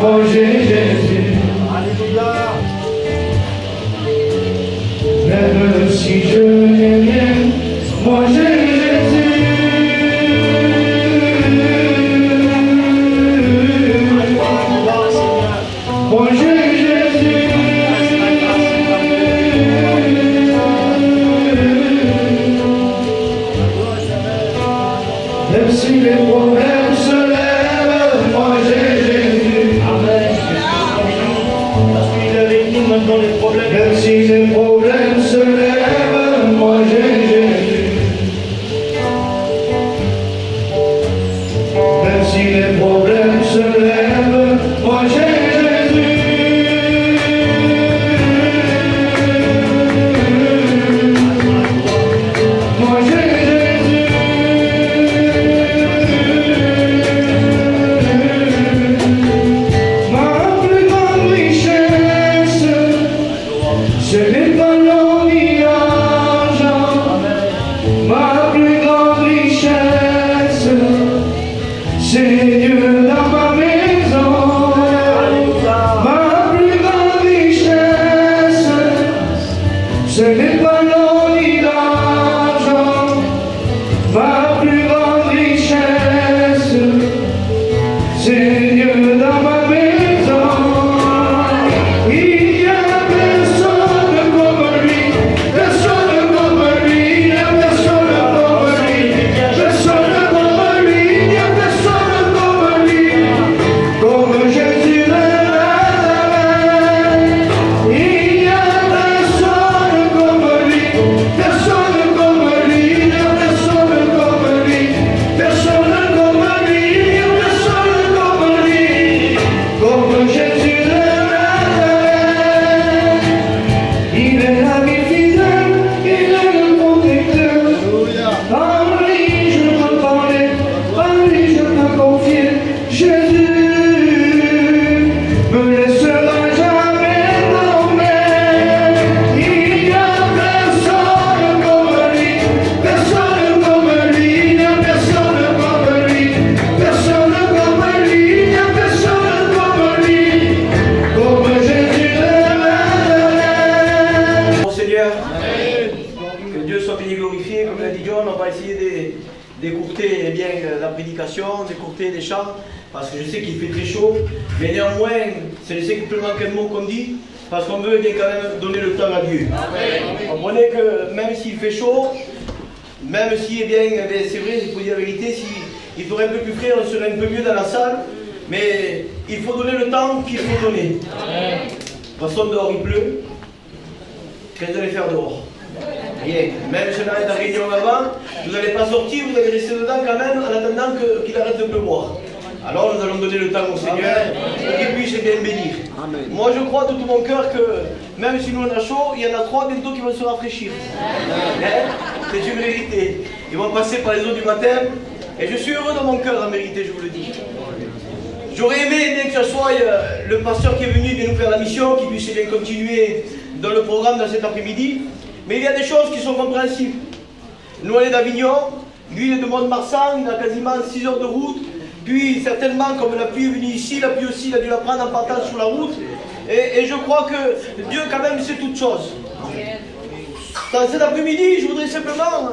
manger Jésus. Alléluia. Même si je n'ai rien, manger Jésus. Manger Jésus. Même si les problèmes se lèvent, manger Jésus. Amen. Parce qu'il est avec nous même dans les problèmes. Même si les problèmes se lèvent, manger Jésus. Même si les problèmes se lèvent, manger Jésus. D'écourter eh bien la prédication, d'écourter les chants, parce que je sais qu'il fait très chaud, mais néanmoins, c'est simplement quel mot qu'on dit, parce qu'on veut bien quand même donner le temps à Dieu. Vous comprenez que même s'il fait chaud, même si, eh bien, c'est vrai, il faut dire la vérité, s'il ferait un peu plus frais, on serait un peu mieux dans la salle, mais il faut donner le temps qu'il faut donner. De toute façon, dehors il pleut, qu'est-ce que vous allez faire dehors? Rien. Même si on arrête la réunion avant, vous n'allez pas sortir, vous allez rester dedans quand même en attendant qu'il arrête de pleuvoir. Alors nous allons donner le temps au Seigneur pour qu'il puisse bien bénir. Amen. Moi je crois de tout mon cœur que même si nous on a chaud, il y en a 3 bientôt qui vont se rafraîchir. Hein? C'est une vérité. Ils vont passer par les eaux du baptême et je suis heureux dans mon cœur en vérité, je vous le dis. J'aurais aimé bien que ce soit le pasteur qui est venu nous faire la mission, qui puisse bien continuer dans le programme dans cet après-midi. Mais il y a des choses qui sont compréhensibles. Nous, on est d'Avignon, lui, il est de Mont-de-Marsan, il a quasiment 6 heures de route. Puis, certainement, comme la pluie est venue ici, la pluie aussi, il a dû la prendre en partant sur la route. Et je crois que Dieu, quand même, sait toutes choses. Dans cet après-midi, je voudrais simplement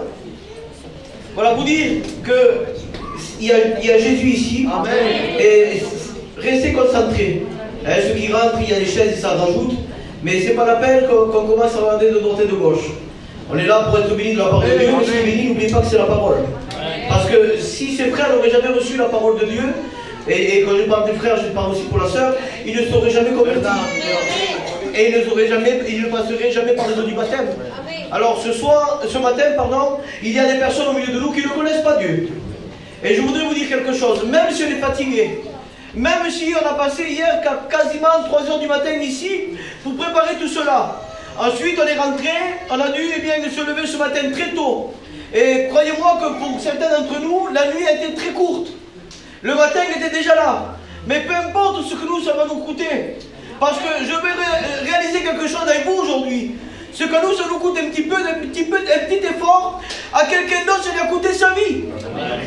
voilà, vous dire qu'il y a Jésus ici. Amen. Et restez concentrés. Hein, ceux qui rentrent, il y a des chaises et ça rajoute. Mais ce n'est pas la peine qu'on commence à regarder de droite et de gauche. On est là pour être bénis de la parole de Dieu. Si béni, n'oubliez pas que c'est la parole. Parce que si ces frères n'auraient jamais reçu la parole de Dieu, et quand je parle des frères, je parle aussi pour la sœur, ils ne seraient jamais convertis. Et ils ne passeraient jamais par les eaux du baptême. Alors ce matin, il y a des personnes au milieu de nous qui ne connaissent pas Dieu. Et je voudrais vous dire quelque chose, même si on est fatigué, même si on a passé hier quasiment 3 heures du matin ici pour préparer tout cela. Ensuite on est rentré, on a dû se lever ce matin très tôt. Et croyez-moi que pour certains d'entre nous, la nuit a été très courte. Le matin était déjà là. Mais peu importe ce que nous, ça va nous coûter. Parce que je vais réaliser quelque chose avec vous aujourd'hui. Ce que nous, ça nous coûte un petit effort. À quelqu'un d'autre, ça lui a coûté sa vie.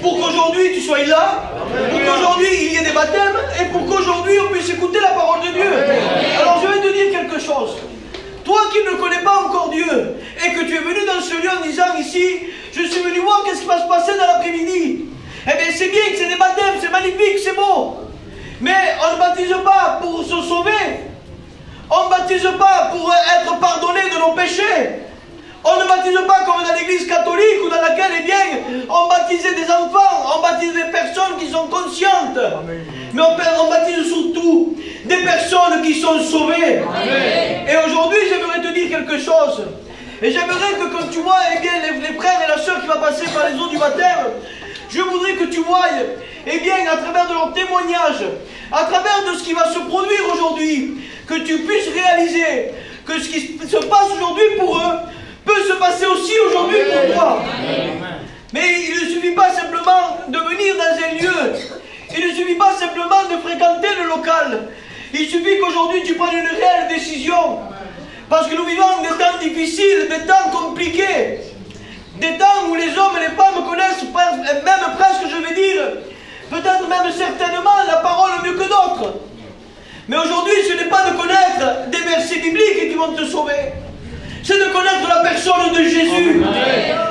Pour qu'aujourd'hui tu sois là, pour qu'aujourd'hui il y ait des baptêmes, et pour qu'aujourd'hui on puisse écouter baptise pas pour se sauver. On ne baptise pas pour être pardonné de nos péchés. On ne baptise pas comme dans l'église catholique ou dans laquelle, eh bien, on baptisait des enfants, on baptise des personnes qui sont conscientes. Amen. Mais on baptise surtout des personnes qui sont sauvées. Amen. Et aujourd'hui, j'aimerais te dire quelque chose. Et j'aimerais que quand tu vois, eh bien, les frères et la sœur qui vont passer par les eaux du baptême, je voudrais que tu voies, eh bien, à travers de leur témoignage, à travers de ce qui va se produire aujourd'hui, que tu puisses réaliser que ce qui se passe aujourd'hui pour eux peut se passer aussi aujourd'hui pour toi. Mais il ne suffit pas simplement de venir dans un lieu. Il ne suffit pas simplement de fréquenter le local. Il suffit qu'aujourd'hui tu prennes une réelle décision. Parce que nous vivons des temps difficiles, des temps compliqués. Des temps où les hommes et les femmes connaissent même presque, je vais dire, peut-être même certainement la parole mieux que d'autres. Mais aujourd'hui, ce n'est pas de connaître des versets bibliques qui vont te sauver. C'est de connaître la personne de Jésus.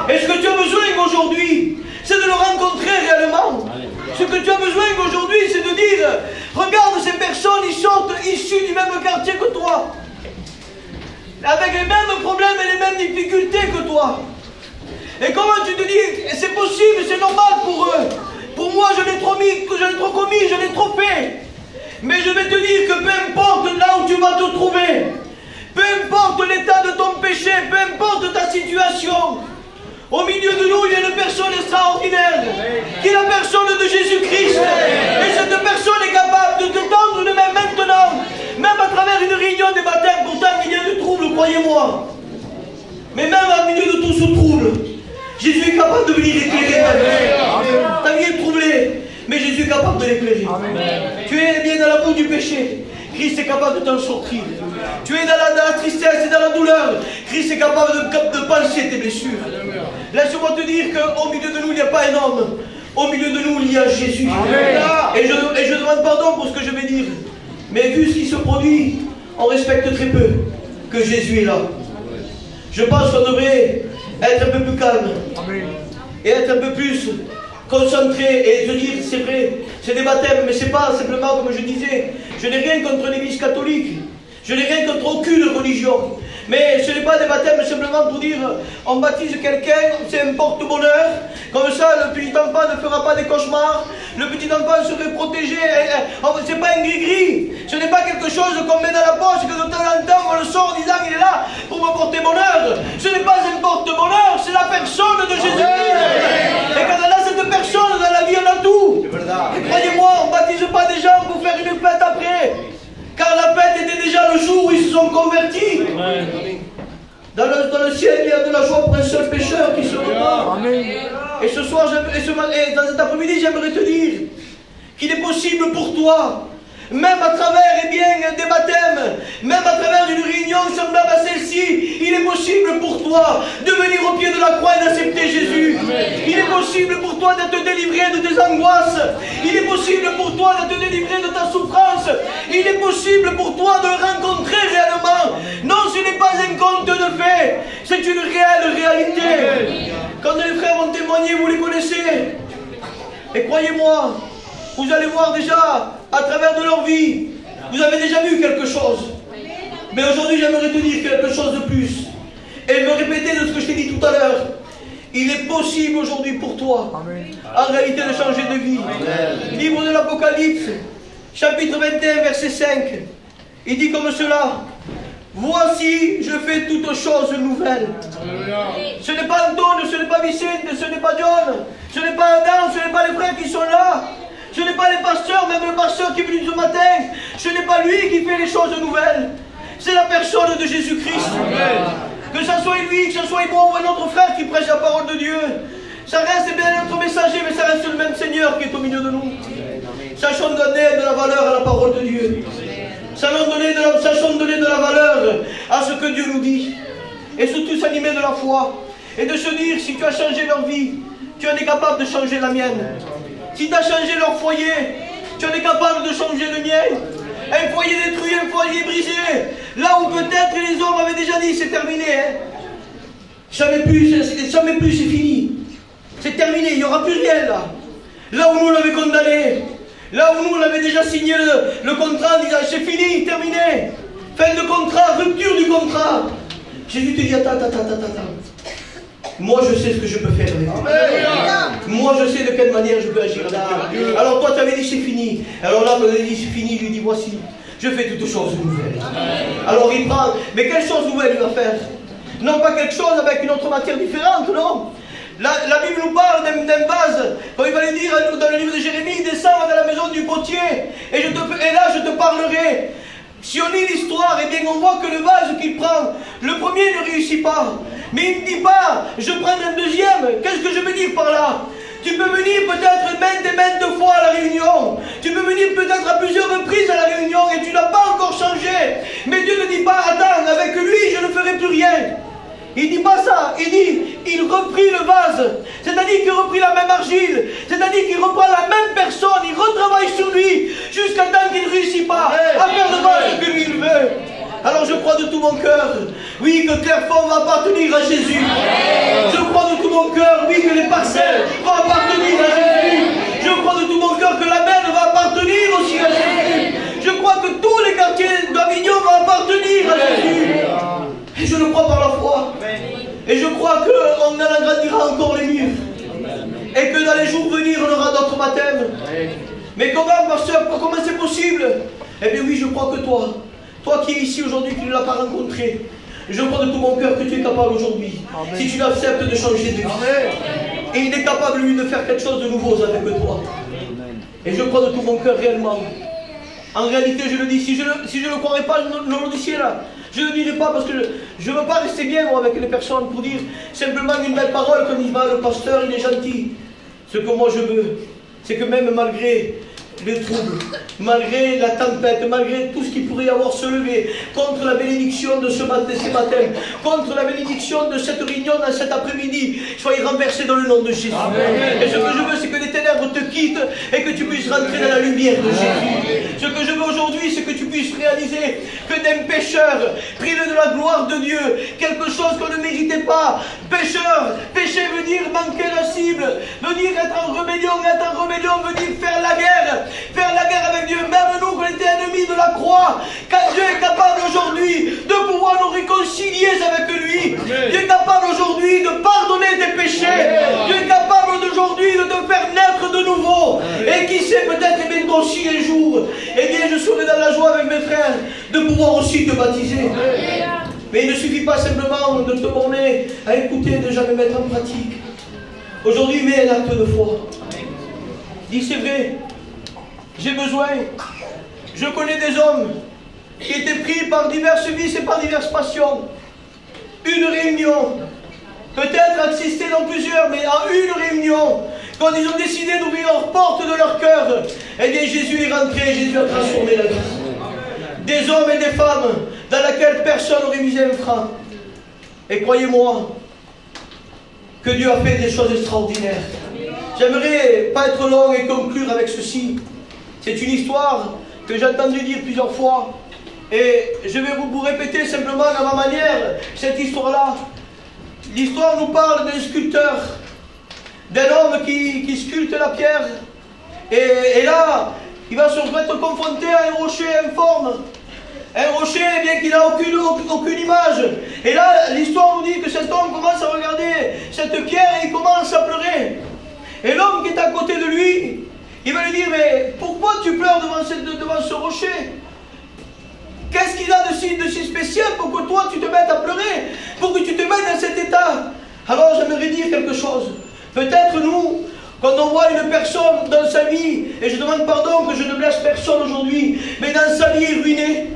Et ce que tu as besoin aujourd'hui, c'est de le rencontrer réellement. Ce que tu as besoin aujourd'hui, c'est de dire, regarde ces personnes, ils sont issus du même quartier que toi. Avec les mêmes problèmes et les mêmes difficultés que toi. Et comment tu te dis, c'est possible, c'est normal pour eux. Pour moi, je l'ai trop commis, je l'ai trop fait. Mais je vais te dire que peu importe là où tu vas te trouver, peu importe l'état de ton péché, peu importe ta situation, au milieu de nous, il y a une personne extraordinaire, qui est la personne de Jésus-Christ. Et cette personne est capable de te tendre une main maintenant, même à travers une réunion de baptême. Pourtant, il y a du trouble, croyez-moi. Mais même au milieu de tout ce trouble, Jésus est capable de venir éclairer ta vie est troublée, mais Jésus est capable de l'éclairer. Tu es bien dans la boue du péché, Christ est capable de t'en sortir. Tu es dans la tristesse et dans la douleur, Christ est capable de panser tes blessures. Laisse-moi te dire qu'au milieu de nous, il n'y a pas un homme. Au milieu de nous, il y a Jésus. Et je demande pardon pour ce que je vais dire. Mais vu ce qui se produit, on respecte très peu que Jésus est là. Je pense qu'on devrait être un peu plus calme. Et être un peu plus concentré et se dire, c'est vrai, c'est des baptêmes, mais c'est pas simplement comme je disais, je n'ai rien contre l'église catholique, je n'ai rien contre aucune religion, mais ce n'est pas des baptêmes simplement pour dire, on baptise quelqu'un, c'est un porte-bonheur, comme ça le petit enfant ne fera pas des cauchemars, le petit enfant serait protégé, c'est pas un gris-gris, ce n'est pas quelque chose qu'on met dans la poche, que de temps en temps on le sort en disant il est là pour me porter bonheur, ce n'est pas un porte-bonheur, c'est la personne de Jésus-Christ. Et quand on a cette personne dans la vie, on a tout. Et croyez-moi, on ne baptise pas des gens pour faire une fête après. Car la fête était déjà le jour où ils se sont convertis. Dans le ciel, il y a de la joie pour un seul pécheur qui se repent. Et ce soir, et dans cet après-midi, j'aimerais te dire qu'il est possible pour toi, même à travers des baptêmes, même à travers une réunion semblable à celle-ci, il est possible pour toi de venir au pied de la croix et d'accepter Jésus. Il est possible pour toi de te délivrer de tes angoisses. Il est possible pour toi de te délivrer de ta souffrance. Il est possible pour toi de le rencontrer réellement. Non, ce n'est pas un conte de fait, c'est une réelle réalité. Quand les frères vont témoigner, vous les connaissez. Et croyez-moi, vous allez voir déjà, à travers de leur vie, vous avez déjà vu quelque chose. Mais aujourd'hui, j'aimerais te dire quelque chose de plus. Et me répéter de ce que je t'ai dit tout à l'heure. Il est possible aujourd'hui pour toi, en réalité, de changer de vie. Livre de l'Apocalypse, chapitre 21, verset 5. Il dit comme cela. Voici, je fais toutes choses nouvelles. Ce n'est pas Antoine, ce n'est pas Vicente, ce n'est pas John, ce n'est pas Adam, ce n'est pas les frères qui sont là. Ce n'est pas les pasteurs, même le pasteur qui est venu ce matin. Ce n'est pas lui qui fait les choses nouvelles. C'est la personne de Jésus-Christ. Que ce soit lui, que ce soit moi ou un autre frère qui prêche la parole de Dieu. Ça reste bien notre messager, mais ça reste le même Seigneur qui est au milieu de nous. Sachons donner de la valeur à la parole de Dieu. Sachons donner de la valeur à ce que Dieu nous dit. Et surtout s'animer de la foi. Et de se dire, si tu as changé leur vie, tu en es capable de changer la mienne. Si tu as changé leur foyer, tu en es capable de changer le mien. Un foyer détruit, un foyer brisé. Là où peut-être les hommes avaient déjà dit, c'est terminé. Jamais plus, c'est fini. C'est terminé, il n'y aura plus rien là. Là où nous l'avons condamné, là où nous l'avons déjà signé le contrat prend en disant c'est fini, terminé. Fin de contrat, rupture du contrat. Jésus te dit attends. Moi je sais ce que je peux faire avec toi. Moi je sais de quelle manière je peux agir là. Alors toi tu avais dit c'est fini. Alors là quand il a dit c'est fini, il lui dit voici, je fais toutes choses nouvelles. Alors il prend, mais quelle chose nouvelle il va faire? Non pas quelque chose avec une autre matière différente, non. La Bible nous parle d'un vase, quand il va le dire dans le livre de Jérémie, descends dans la maison du potier, et là je te parlerai. Si on lit l'histoire, eh bien on voit que le vase qu'il prend, le premier ne réussit pas. Mais il ne dit pas, je prends un deuxième. Qu'est-ce que je veux dire par là? Tu peux venir peut-être maintes fois à la réunion. Tu peux venir peut-être à plusieurs reprises à la réunion et tu n'as pas encore changé. Mais Dieu ne dit pas, attends, avec lui je ne ferai plus rien. Il ne dit pas ça, il dit, il reprit le vase, c'est-à-dire qu'il reprit la même argile, c'est-à-dire qu'il reprend la même personne, il retravaille sur lui, jusqu'à temps qu'il ne réussit pas à faire le vase que lui il veut. Alors je crois de tout mon cœur, oui, que Clairefonds va appartenir à Jésus. Je crois de tout mon cœur, oui, que les parcelles vont appartenir à Jésus. Je crois de tout mon cœur que la mer va appartenir aussi à Jésus. Je crois que tous les quartiers d'Avignon vont appartenir à Jésus. Et je le crois par la foi. Et je crois qu'on en agrandira encore les murs. Et que dans les jours venir, on aura d'autres baptêmes. Mais comment, pasteur, comment c'est possible? Eh bien oui, je crois que toi qui es ici aujourd'hui, qui ne l'as pas rencontré, je crois de tout mon cœur que tu es capable aujourd'hui, si tu l'acceptes, de changer de vie. Et il est capable, lui, de faire quelque chose de nouveau avec toi. Et je crois de tout mon cœur réellement. En réalité, je le dis, si je ne le croirais pas, je ne le dirais là. Je ne le dirai pas parce que je ne veux pas rester bien moi, avec les personnes pour dire simplement une belle parole comme il va, le pasteur, il est gentil. Ce que moi je veux, c'est que même malgré les troubles, malgré la tempête, malgré tout ce qui pourrait y avoir se lever contre la bénédiction de ces matins, contre la bénédiction de cette réunion dans cet après-midi, soyez renversés dans le nom de Jésus. Amen. Et ce que je veux, c'est que les ténèbres te quittent et que tu puisses rentrer dans la lumière de Jésus. Ce que je veux aujourd'hui, c'est que tu puisses réaliser que d'un pécheur, privé de la gloire de Dieu, quelque chose qu'on ne méritait pas, pécheur, péché veut dire manquer la cible, veut dire être en rébellion, veut dire faire la guerre avec Dieu, même nous qui étions ennemis de la croix, quand Dieu est capable aujourd'hui de pouvoir nous réconcilier avec lui. Amen. Dieu est capable aujourd'hui de pardonner tes péchés. Amen. Dieu est capable aujourd'hui de te faire naître de nouveau. Amen. Et qui sait, peut-être même aussi un jour, eh bien je serai dans la joie avec mes frères de pouvoir aussi te baptiser. Amen. Mais il ne suffit pas simplement de te borner à écouter et de jamais mettre en pratique. Aujourd'hui, mets un acte de foi. Dis c'est vrai. J'ai besoin. Je connais des hommes qui étaient pris par diverses vices et par diverses passions. Une réunion, peut-être assisté dans plusieurs, mais en une réunion, quand ils ont décidé d'ouvrir leurs portes de leur cœur, eh bien Jésus est rentré, Jésus a transformé la vie. Des hommes et des femmes dans laquelle personne n'aurait misé un franc. Et croyez-moi, que Dieu a fait des choses extraordinaires. J'aimerais pas être long et conclure avec ceci. C'est une histoire que j'ai entendu dire plusieurs fois. Et je vais vous répéter simplement à ma manière cette histoire-là. L'histoire nous parle d'un sculpteur, d'un homme qui sculpte la pierre. Et là, il va se être confronté à un rocher informe. Un rocher, eh bien qu'il n'a aucune image. Et là, l'histoire nous dit que cet homme commence à regarder cette pierre et il commence à pleurer. Et l'homme qui est à côté de lui, il va lui dire, mais pourquoi tu pleures devant ce rocher? Qu'est-ce qu'il a de si spécial pour que toi tu te mettes à pleurer, pour que tu te mettes dans cet état? Alors j'aimerais dire quelque chose. Peut-être nous, quand on voit une personne dans sa vie, et je demande pardon que je ne blesse personne aujourd'hui, mais dans sa vie ruinée,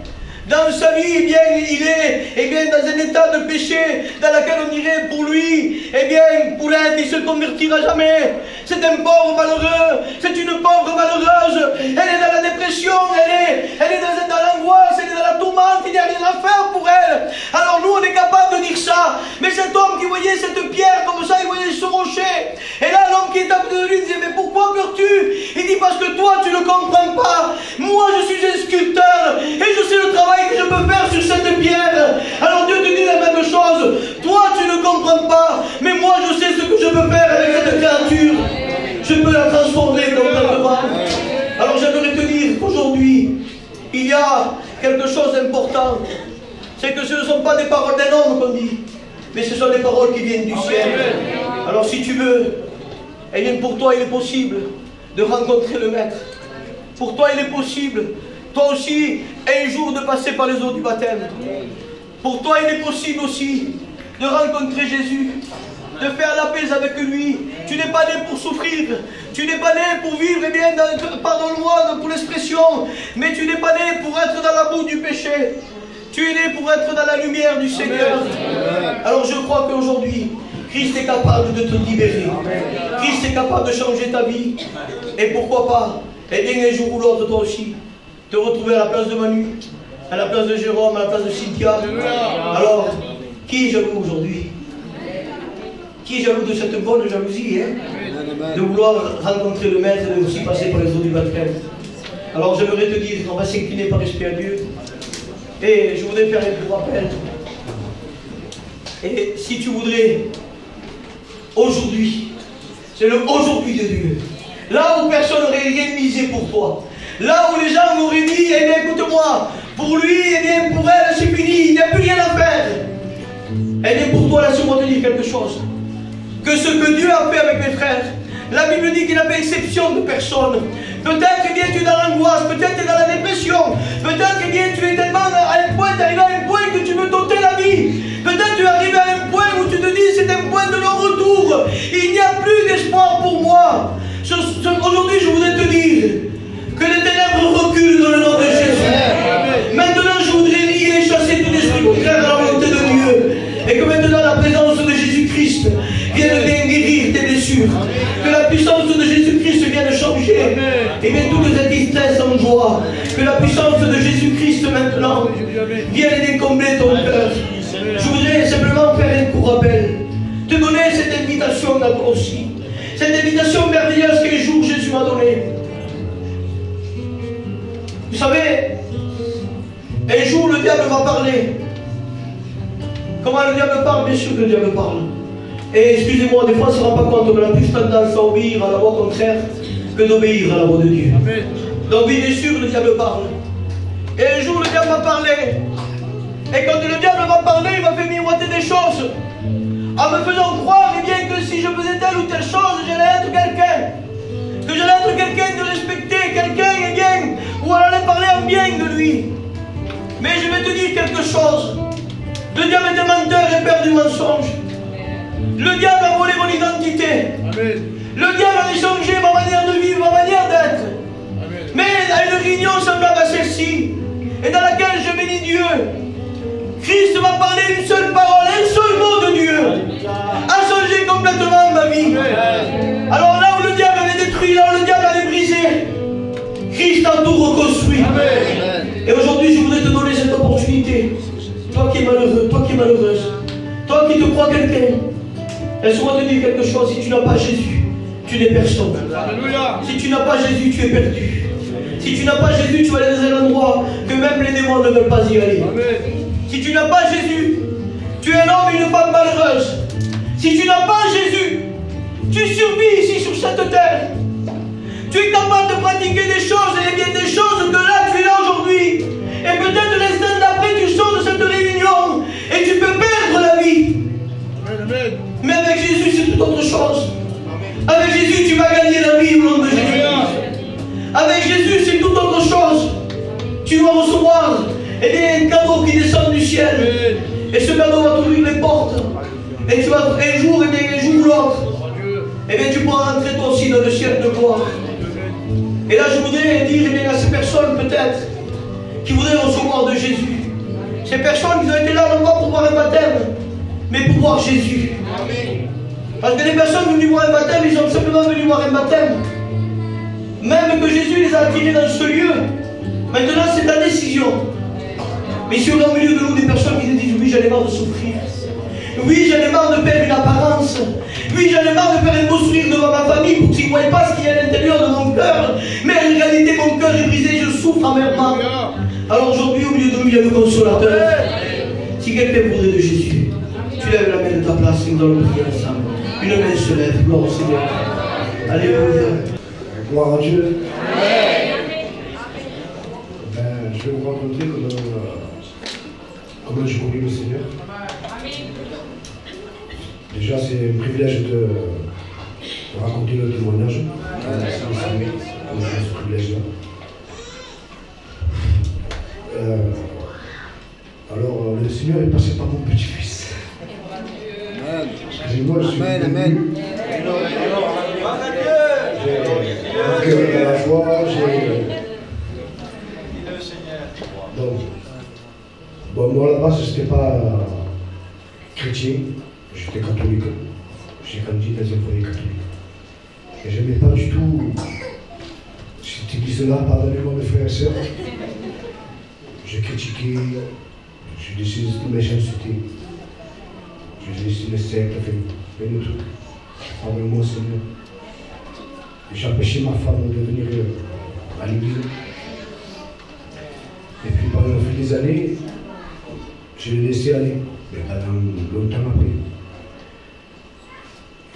dans sa vie, eh bien, il est dans un état de péché dans lequel on dirait pour lui, eh bien, Poulette, il ne se convertira jamais. C'est un pauvre malheureux, c'est une pauvre malheureuse. Elle est dans la dépression, elle est dans l'angoisse, elle est dans la tourmente, il n'y a rien à faire pour elle. Alors nous, on est capable de dire ça. Mais cet homme qui voyait cette pierre comme ça, il voyait ce rocher. Et là, l'homme qui est à côté de lui disait, mais pourquoi pleures-tu? Il dit, parce que toi, tu ne comprends pas. Moi, je suis un sculpteur et je sais le travail que je peux faire sur cette pierre. Alors Dieu te dit la même chose. Toi tu ne comprends pas, mais moi je sais ce que je peux faire avec cette créature. Je peux la transformer complètement. Alors j'aimerais te dire qu'aujourd'hui il y a quelque chose d'important. C'est que ce ne sont pas des paroles d'un homme qu'on dit, mais ce sont des paroles qui viennent du ciel. Alors si tu veux, eh bien pour toi il est possible de rencontrer le Maître. Pour toi il est possible, toi aussi, un jour de passer par les eaux du baptême. Pour toi il est possible aussi de rencontrer Jésus, de faire la paix avec lui. Tu n'es pas né pour souffrir, tu n'es pas né pour vivre, eh bien, pardonne-moi pour l'expression, mais tu n'es pas né pour être dans la boue du péché. Tu es né pour être dans la lumière du Seigneur. Alors je crois qu'aujourd'hui, Christ est capable de te libérer. Christ est capable de changer ta vie. Et pourquoi pas, eh bien un jour ou l'autre, toi aussi, te retrouver à la place de Manu, à la place de Jérôme, à la place de Cynthia. Alors, qui est jaloux aujourd'hui? Qui est jaloux de cette bonne jalousie, hein? De vouloir rencontrer le Maître et de aussi passer par les eaux du baptême. Alors j'aimerais te dire, on va s'incliner par respect à Dieu. Et je voudrais faire un court rappel. Et si tu voudrais, aujourd'hui, c'est le aujourd'hui de Dieu. Là où personne n'aurait rien misé pour toi. Là où les gens m'auraient dit, eh bien écoute-moi, pour lui, eh bien pour elle, c'est fini, il n'y a plus rien à faire. Eh bien pour toi, laisse-moi te dire quelque chose. Que ce que Dieu a fait avec mes frères, la Bible dit qu'il n'a fait exception de personne. Peut-être eh bien tu es dans l'angoisse, peut-être tu es dans la dépression, peut-être eh bien tu es tellement à un point, tu arrives à un point que tu veux t'ôter la vie. Peut-être tu arrives à un point où tu te dis c'est un point de non-retour. Il n'y a plus d'espoir pour moi. Aujourd'hui je voudrais te dire que les ténèbres reculent dans le nom de Jésus. Maintenant je voudrais lier et chasser tout esprit contraire à la volonté de Dieu. Et que maintenant la présence de Jésus-Christ vienne bien guérir tes blessures. Que la puissance de Jésus-Christ vienne changer. Et bien toute cette tristesse en joie. Que la puissance de Jésus-Christ maintenant vienne bien combler ton cœur. Je voudrais simplement faire un court rappel. Te donner cette invitation à toi aussi. Cette invitation merveilleuse qu'un jour Jésus m'a donnée. Vous savez, un jour le diable va parler. Comment le diable parle? Bien sûr que le diable parle. Et excusez-moi, des fois on ne se rend pas compte, on a plus tendance à obéir à la voix contraire que d'obéir à la voix de Dieu. Amen. Donc oui, bien sûr, le diable parle. Et un jour le diable va parler. Et quand le diable va parler, il va faire miroiter des choses. En me faisant croire eh bien, que si je faisais telle ou telle chose, j'allais être quelqu'un. Que j'allais être quelqu'un de respecté, quelqu'un, eh bien, où on allait parler en bien de lui. Mais je vais te dire quelque chose. Le diable est un menteur et père du mensonge. Le diable a volé mon identité. Amen. Le diable a changé ma manière de vivre, ma manière d'être. Mais à une réunion semblable à celle-ci, et dans laquelle je bénis Dieu, Christ m'a parlé d'une seule parole, un seul mot de Dieu, a changé complètement ma vie. Amen. Alors là où le diable avait détruit, là où le diable avait brisé, Christ a tout reconstruit. Amen. Et aujourd'hui, je voudrais te donner cette opportunité. Toi qui es malheureux, toi qui es malheureuse, toi qui te crois quelqu'un, laisse-moi te dire quelque chose, si tu n'as pas Jésus, tu n'es personne. Alléluia. Si tu n'as pas Jésus, tu es perdu. Si tu n'as pas Jésus, tu vas aller dans un endroit que même les démons ne veulent pas y aller. Amen. Si tu n'as pas Jésus, tu es un homme et une femme malheureuse. Si tu n'as pas Jésus, tu survis ici sur cette terre. Tu es capable de pratiquer des choses, et bien des choses que là tu es là aujourd'hui. Et peut-être l'instant d'après tu sors de cette réunion et tu peux perdre la vie. Amen. Mais avec Jésus c'est toute autre chose. Avec Jésus tu vas gagner la vie au nom de Jésus. Avec Jésus c'est toute autre chose. Tu vas recevoir un cadeau qui descend du ciel. Et ce cadeau va t'ouvrir les portes. Et tu vas un jour ou l'autre, et bien tu pourras rentrer toi aussi dans le ciel de gloire. Et là je voudrais dire à ces personnes peut-être qui voudraient recevoir de Jésus. Ces personnes qui ont été là non pas pour voir un baptême, mais pour voir Jésus. Amen. Parce que les personnes venues voir un baptême, ils ont simplement venu voir un baptême. Même que Jésus les a attirés dans ce lieu. Maintenant c'est ta décision. Mais si on a au milieu de nous des personnes qui disent oui j'en ai marre de souffrir. Oui j'en ai marre de faire une apparence. Oui j'en ai marre de faire un beau sourire devant ma famille pour qu'ils ne voient pas ce qu'il y a à l'intérieur de mon cœur. Mais en réalité mon cœur est brisé, je souffre amèrement. Alors aujourd'hui, au milieu de nous, il y a le consolateur. Si quelqu'un voudrait de Jésus, tu lèves la main de ta place et nous allons prier ensemble. Une main se lève, gloire au Seigneur. Alléluia. Gloire à Dieu. Je je vais vous raconter comment j'ai connu le Seigneur. Déjà, c'est un privilège de raconter le témoignage. Ce privilège-là. Alors, le Seigneur est passé par mon petit-fils. Et moi, je suis Amen. J'ai la joie, Donc, bon, moi, à la base, je n'étais pas chrétien, j'étais catholique. J'ai grandi dans un foyer catholique. Et je n'aimais pas du tout cette église-là, pardonnez-moi mes frères et sœurs. J'ai critiqué, j'ai décidé de méchanceté. J'ai décidé de secte, fait des trucs. Pardonne-moi, Seigneur. J'ai empêché ma femme de venir à l'église. Et puis pendant le fil des années, je l'ai laissé aller, mais pendant longtemps après.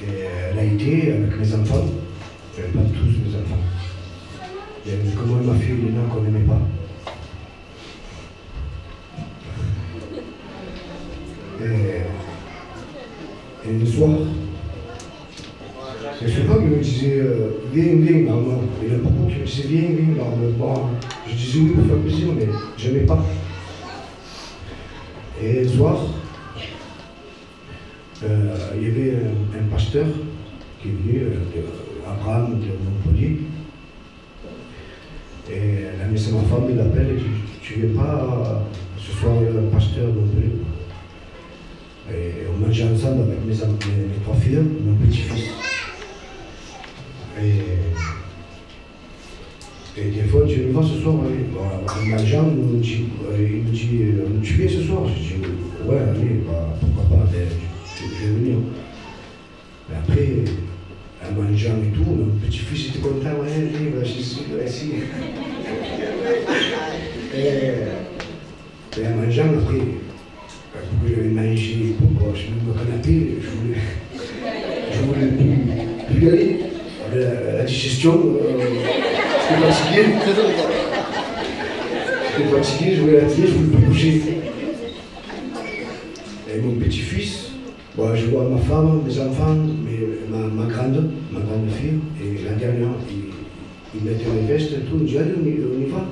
Et elle a été avec mes enfants, enfin pas tous mes enfants. Et comment elle m'a fait les noms qu'on n'aimait pas. Et le soir, je ne sais pas qu'il me disait viens, maman. Il n'a pas beaucoup qui me disait viens, maman. Bon, je disais oui pour faire plaisir, mais je n'aimais pas. Et le soir, il y avait un pasteur qui est venu, Abraham de Montpellier. Et la messe de ma femme, il l'appelle et dit tu ne viens pas ce soir, le pasteur de Montpellier. Et on mangeait ensemble avec mes trois filles, mon petit-fils. Et des fois, tu me vois ce soir, en mangeant, il me dit tu viens ce soir? Je dis ouais, allez, pourquoi pas, je vais venir. Mais après, en mangeant et tout, mon petit-fils était content, ouais, allez, j'y suis, ici. Et en mangeant, après, que j'avais mangé, je me suis canapé, je voulais plus y aller. La digestion, j'étais fatigué, je voulais la tirer, je voulais plus bouger. Et mon petit-fils, bon, je vois ma femme, mes enfants, ma grande fille, et la dernière, ils mettaient les vestes et tout, ils disent allez, on y va.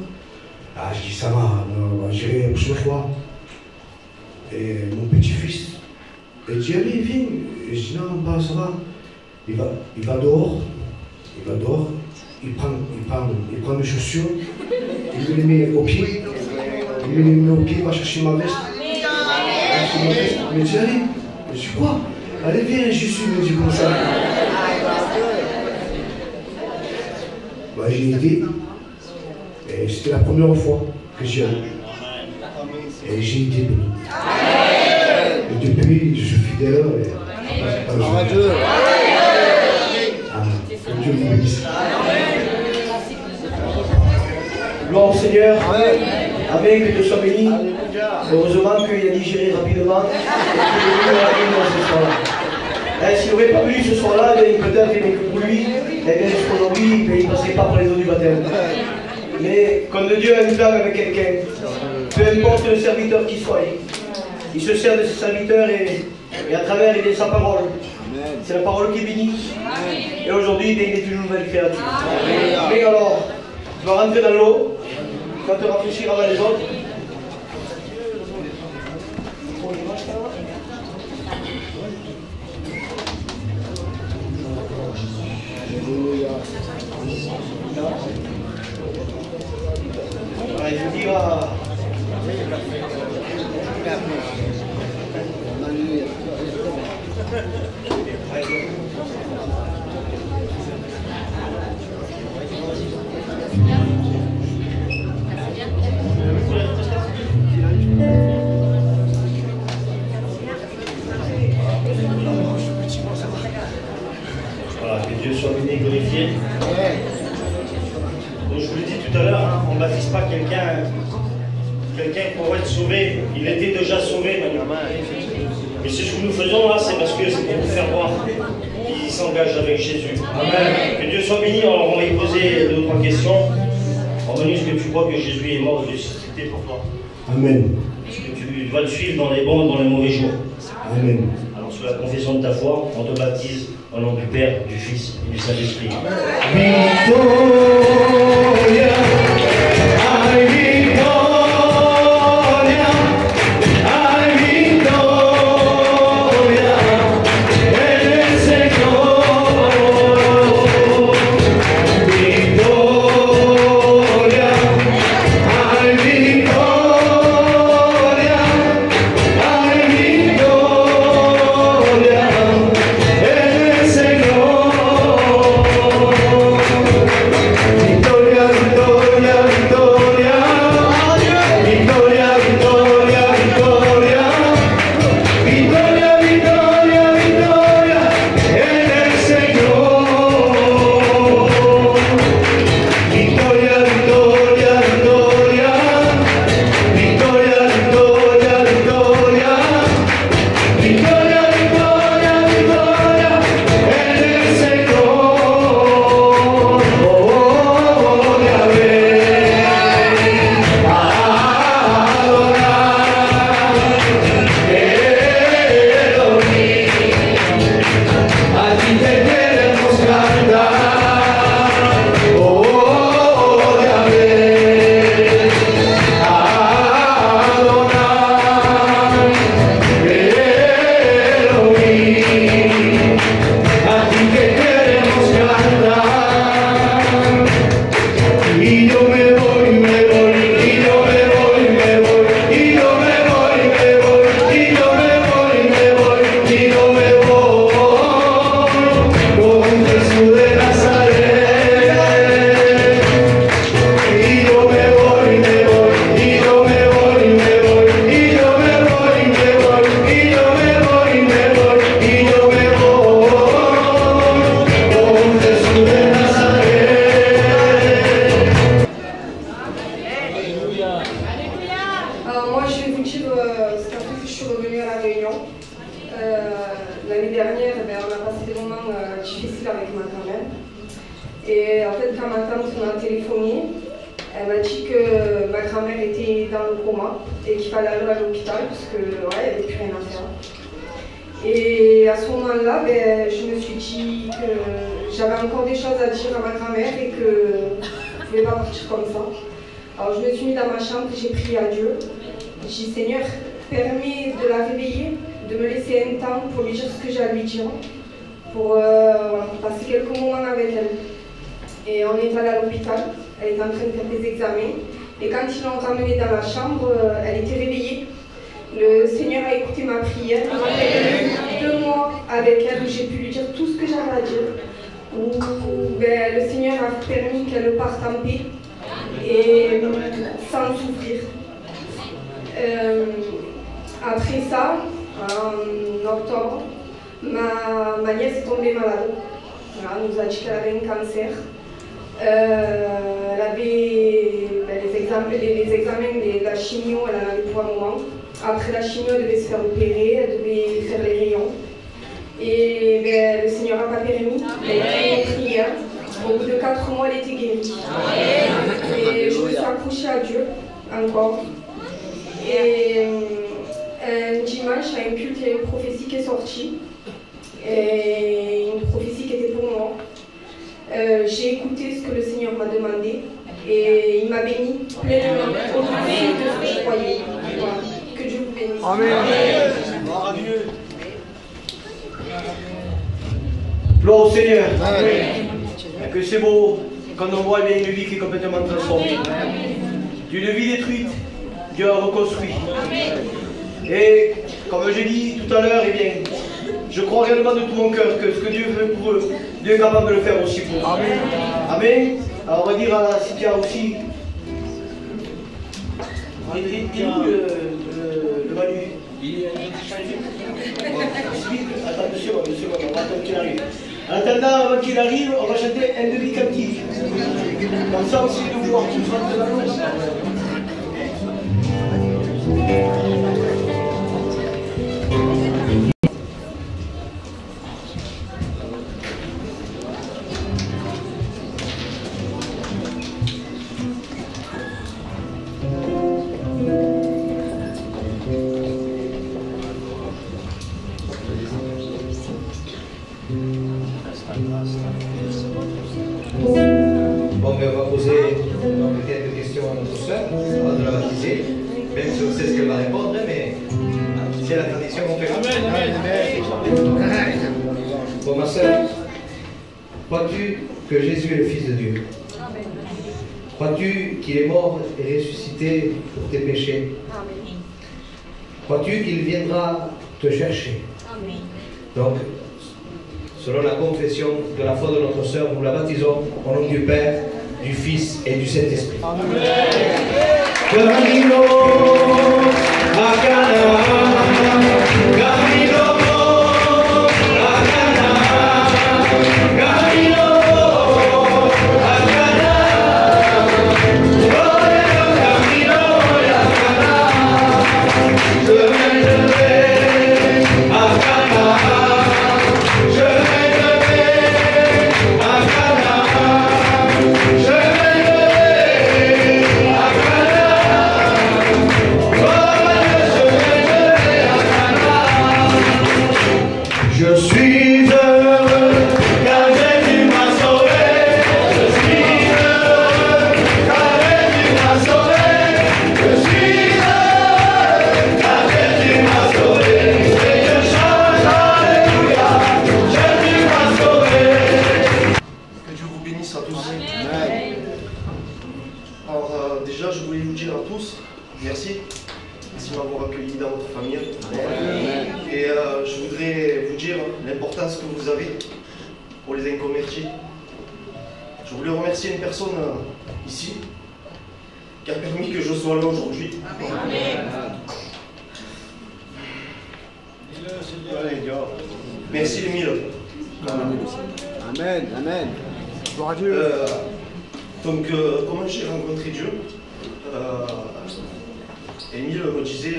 Ah, je dis ça va, j'irai la prochaine fois. Et mon petit-fils, il dit allez, viens. Et je dis non, bah, ça va. Il va dehors, il prend mes chaussures, il me les met au pied, il va chercher ma veste. Il me dit allez, je dis quoi? Allez, viens, je suis, il me dit comme ça. Bah, j'ai été, et c'était la première fois que j'y allais. Et j'ai été béni. Et depuis, je suis fidèle. Que Dieu vous bénisse. Gloire au Seigneur. Amen, que Dieu soit béni. Heureusement qu'il a digéré rapidement et qu'il est venu à la réunion ce soir-là. S'il n'aurait pas venu ce soir-là, peut-être que pour lui, jusqu'aujourd'hui, il ne passerait pas par les eaux du baptême. Mais quand Dieu a une flamme avec quelqu'un, peu importe le serviteur qui soit, il se sert de ses serviteurs et à travers il est sa parole. C'est la parole qui bénit. Et aujourd'hui, il est une nouvelle créature. Mais alors, tu vas rentrer dans l'eau, tu vas te rafraîchir avant les autres. Allez, je dis Voilà, que Dieu soit béni et glorifié. Donc je vous l'ai dit tout à l'heure, hein, on ne baptise pas quelqu'un pour être sauvé, il était déjà sauvé maintenant. Mais ce que nous faisons là, c'est parce que c'est pour vous faire voir qu'il s'engage avec Jésus. Amen. Que Dieu soit béni. Alors on va y poser 2 ou 3 questions. On Emmanuel, est-ce que tu crois que Jésus est mort et ressuscité pour toi? Amen. Est-ce que tu vas le suivre dans les bons et dans les mauvais jours? Amen. Alors, sous la confession de ta foi, on te baptise au nom du Père, du Fils et du Saint-Esprit. Victoria, ay victoria, ay victoria, en el Señor. Victoria, ay victoria, ay victoria, en el Señor. Victoria, victoria, victoria. Victoria, victoria, victoria. Victoria, victoria, victoria en el Señor. Victoria, victoria, victoria. Victoria, victoria, victoria. Victoria, victoria, victoria en el Señor. Voy a ver, a adorar, Elohim. A ti te queremos cantar. Voy a ver, a adorar, Elohim. A ti te queremos cantar. Y yo me voy, me voy, y yo me voy, me voy, y yo me voy, me voy, y yo me voy, me voy, y yo me voy con Jesús de Nazaret. Y yo me voy, me voy, y yo me voy, me voy, y yo me voy, me voy, y yo me voy, me voy, y yo me voy con Jesús de Nazaret. Alors moi je vais vous dire ce qu'a fait que je suis revenue à la Réunion. L'année dernière, on a passé des moments difficiles avec ma grand-mère. Et en fait quand ma tante m'a téléphoné, elle m'a dit que ma grand-mère était dans le coma et qu'il fallait aller à l'hôpital parce que ouais, il n'y avait plus rien à faire. Et à ce moment-là, je me suis dit que j'avais encore des choses à dire à ma grand-mère et que je ne pouvais pas partir comme ça. Alors je me suis mis dans ma chambre et j'ai prié à Dieu. J'ai dit Seigneur, permets de la réveiller, de me laisser un temps pour lui dire ce que j'ai à lui dire, pour passer quelques moments avec elle. Et on est allé à l'hôpital, elle était en train de faire des examens. Et quand ils l'ont ramenée dans la chambre, elle était réveillée. Le Seigneur a écouté ma prière. Il m'a fait 2 mois avec elle où j'ai pu lui dire tout ce que j'avais à dire. Où le Seigneur a permis qu'elle parte en paix et sans souffrir. Après ça, en octobre, ma nièce est tombée malade. Voilà, on nous a dit qu'elle avait un cancer. Elle avait les examens de la chimio, elle en avait pour un moment. Après la chimio, elle devait se faire opérer, elle devait faire les rayons. Et le Seigneur n'a pas permis. Elle a fait une prière. Au bout de 4 mois, elle était guérie. Et je me suis accrochée à Dieu encore. Et un dimanche, à un culte, il y a une prophétie qui est sortie. Et une prophétie qui était pour moi. J'ai écouté ce que le Seigneur m'a demandé. Et il m'a béni pleinement au-dessus de ce que je croyais. Voilà. Que Dieu vous bénisse. Amen. Gloire à Dieu. Gloire au Seigneur. Amen. Que c'est beau quand on voit une vie qui est complètement transformée. D'une vie détruite, Dieu a reconstruit. Et comme j'ai dit tout à l'heure, eh bien, je crois réellement de tout mon cœur que ce que Dieu fait pour eux, Dieu est capable de le faire aussi pour eux. Amen. Amen. Alors on va dire à Cynthia aussi. Il est où le Manu? Il est attends, deux secondes, on va attendre qu'il arrive. En attendant, avant qu'il arrive, on va chanter un demi captif. Comme ça aussi, de voir qu'il chante de la noce. baptiser, même si on sait ce qu'elle va répondre, mais c'est la tradition qu'on fait. Bon, ma soeur, crois-tu que Jésus est le Fils de Dieu? Crois-tu qu'il est mort et ressuscité pour tes péchés? Crois-tu qu'il viendra te chercher? Donc, selon la confession de la foi de notre sœur, nous la baptisons au nom du Père, du Fils et du Saint-Esprit. Camino a Cana, camino a Cana, camino a Cana, camino a Cana, je vais lever à Cana, je vais lever à Cana, je vais lever à Cana. Je suis heureux car Jésus m'a sauvé. Je suis heureux car Jésus m'a sauvé. Je suis heureux car Jésus m'a sauvé. Et je chante alléluia, Jésus m'a sauvé. Que Dieu vous bénisse à tous. Alors déjà, je voulais vous dire à tous, merci. Merci de m'avoir accueilli dans votre famille. Et je voudrais vous dire l'importance que vous avez pour les inconvertis. Je voulais remercier une personne ici qui a permis que je sois là aujourd'hui. Merci les mille. Amen, amen. Gloire à Dieu. Donc, comment j'ai rencontré Dieu? Émile me disait,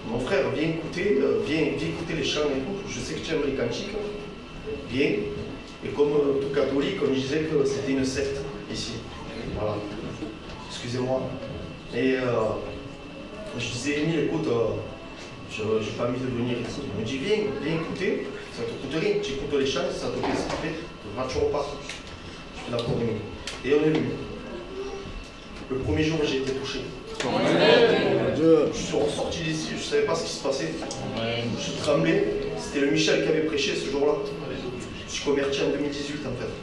mon frère, viens écouter les chants et tout. Je sais que tu aimes les cantiques. Viens. Et comme tout catholique, on disait que c'était une secte ici. Voilà. Excusez-moi. Et je disais, Émile, écoute, j'ai pas envie de venir ici. Il me dit, viens écouter. Ça te coûte rien. Tu écoutes les chants, ça te fait ce qu'il fait. Tu repars. Je suis d'accord, Émile. Et on est venu. Le premier jour, j'ai été touché. Je suis ressorti d'ici, je ne savais pas ce qui se passait. Je tremblais. C'était le Michel qui avait prêché ce jour-là. Je suis converti en 2018 en fait.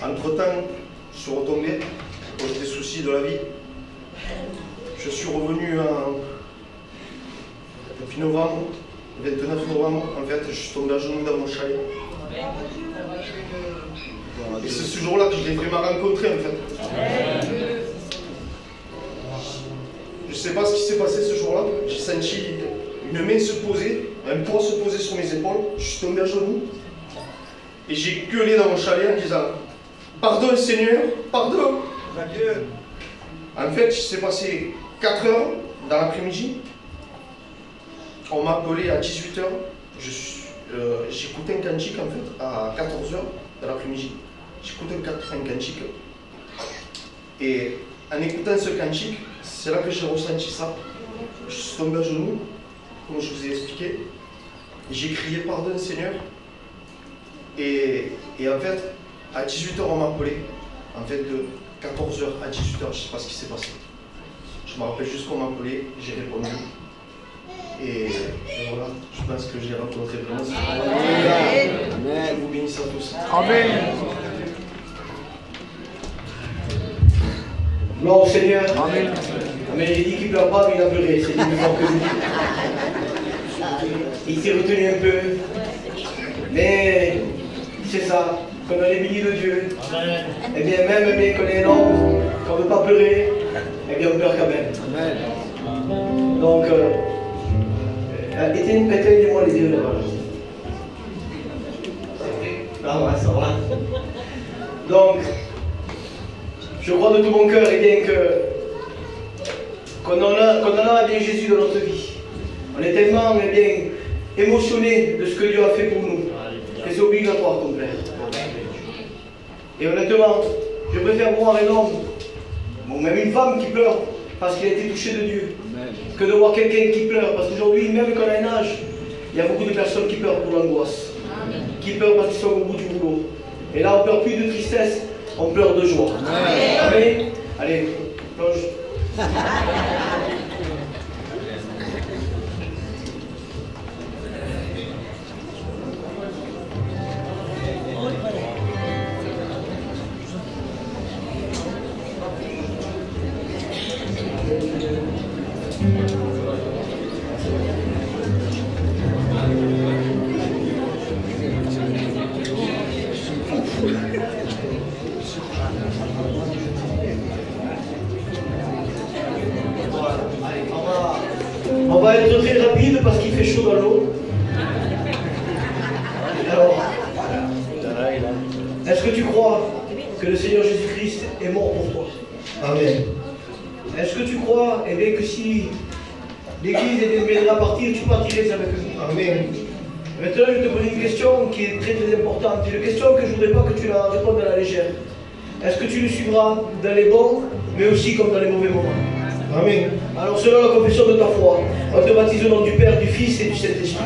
Entre-temps, je suis retombé à cause des soucis de la vie. Je suis revenu depuis novembre, le 29 novembre, en fait, je suis tombé à genoux dans mon chalet. Et c'est ce jour-là que je l'ai vraiment rencontré en fait. Je ne sais pas ce qui s'est passé ce jour-là. J'ai senti une main se poser, un poids se poser sur mes épaules. Je suis tombé à genoux. Et j'ai gueulé dans mon chalet en disant « Pardon Seigneur, pardon !» En fait, il s'est passé 4 heures dans l'après-midi. On m'a appelé à 18 h. J'écoutais un cantique en fait à 14 h dans l'après-midi. J'écoutais un cantique. Et en écoutant ce cantique, c'est là que j'ai ressenti ça. Je suis tombé à genoux, comme je vous ai expliqué. J'ai crié pardon Seigneur. Et en fait, à 18 h on m'a appelé. En fait, de 14 h à 18 h, je ne sais pas ce qui s'est passé. Je me rappelle juste qu'on m'a appelé, j'ai répondu. Et voilà, je pense que j'ai rencontré vraiment ce Amen. Je vous bénisse à tous. Amen. Gloire au Seigneur. Amen. Mais il dit qu'il ne pleure pas, mais il a pleuré. C'est plus fort que lui. Il s'est retenu un peu. Mais c'est ça. Quand on est béni de Dieu, eh bien même bien qu'on est énorme, qu'on ne veut pas pleurer, eh bien on pleure quand même. Amen. Donc, éteignez-moi les yeux là-bas. Ah ouais, ça va. Donc, je crois de tout mon cœur, eh bien, qu'on en a bien Jésus dans notre vie. On est tellement eh bien, émotionné de ce que Dieu a fait pour nous. Que c'est obligatoire qu'on plaire. Et honnêtement, je préfère voir un homme, ou même une femme qui pleure parce qu'il a été touché de Dieu, que de voir quelqu'un qui pleure. Parce qu'aujourd'hui, même quand on a un âge, il y a beaucoup de personnes qui pleurent pour l'angoisse, qui pleurent parce qu'ils sont au bout du boulot. Et là, on ne pleure plus de tristesse, on pleure de joie. Amen. Allez, plonge. On va être très rapide parce qu'il fait chaud dans l'eau. Alors, est-ce que tu crois que le Seigneur Jésus-Christ est mort pour toi? Amen. Est-ce que tu crois bien, que si l'Église viendra partir, tu partirais avec eux? Amen. Maintenant, je vais te poser une question qui est très très importante. C'est une question que je ne voudrais pas que tu la répondes à la légère. Est-ce que tu le suivras dans les bons, mais aussi comme dans les mauvais moments? Amen. Alors, selon la confession de ta foi, on te baptise au nom du Père, du Fils et du Saint-Esprit.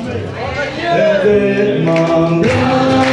Vêtements blancs.